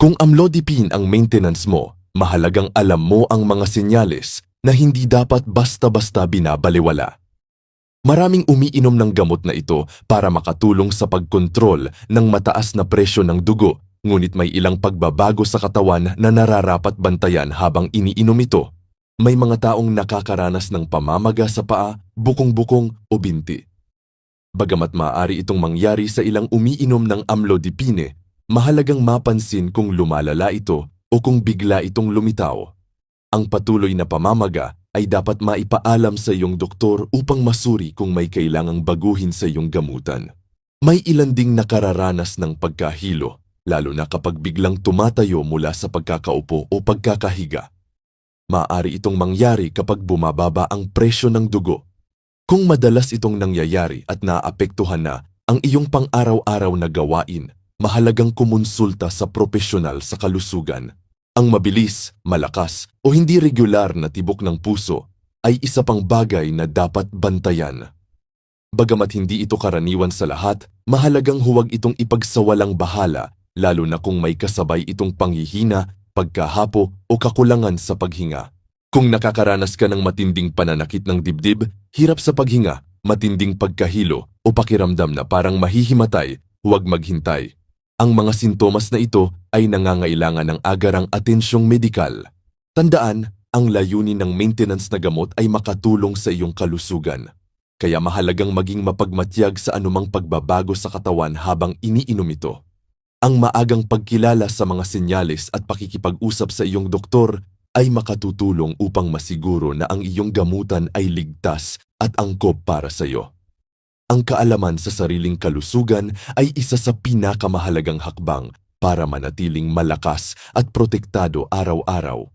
Kung amlodipine ang maintenance mo, mahalagang alam mo ang mga senyales na hindi dapat basta-basta binabaliwala. Maraming umiinom ng gamot na ito para makatulong sa pagkontrol ng mataas na presyo ng dugo, ngunit may ilang pagbabago sa katawan na nararapat bantayan habang iniinom ito. May mga taong nakakaranas ng pamamaga sa paa, bukong-bukong o binti. Bagamat maaari itong mangyari sa ilang umiinom ng amlodipine, mahalagang mapansin kung lumalala ito o kung bigla itong lumitaw. Ang patuloy na pamamaga ay dapat maipaalam sa iyong doktor upang masuri kung may kailangang baguhin sa iyong gamutan. May ilan ding nakararanas ng pagkahilo, lalo na kapag biglang tumatayo mula sa pagkakaupo o pagkakahiga. Maaari itong mangyari kapag bumababa ang presyo ng dugo. Kung madalas itong nangyayari at naapektuhan na ang iyong pang-araw-araw na gawain, mahalagang kumonsulta sa propesyonal sa kalusugan. Ang mabilis, malakas o hindi regular na tibok ng puso ay isa pang bagay na dapat bantayan. Bagamat hindi ito karaniwan sa lahat, mahalagang huwag itong ipagsawalang bahala, lalo na kung may kasabay itong panghihina, pagkahapo o kakulangan sa paghinga. Kung nakakaranas ka ng matinding pananakit ng dibdib, hirap sa paghinga, matinding pagkahilo o pakiramdam na parang mahihimatay, huwag maghintay. Ang mga sintomas na ito ay nangangailangan ng agarang atensyong medikal. Tandaan, ang layunin ng maintenance na gamot ay makatulong sa iyong kalusugan. Kaya mahalagang maging mapagmatyag sa anumang pagbabago sa katawan habang iniinom ito. Ang maagang pagkilala sa mga senyales at pakikipag-usap sa iyong doktor ay makatutulong upang masiguro na ang iyong gamutan ay ligtas at angkop para sa iyo. Ang kaalaman sa sariling kalusugan ay isa sa pinakamahalagang hakbang para manatiling malakas at protektado araw-araw.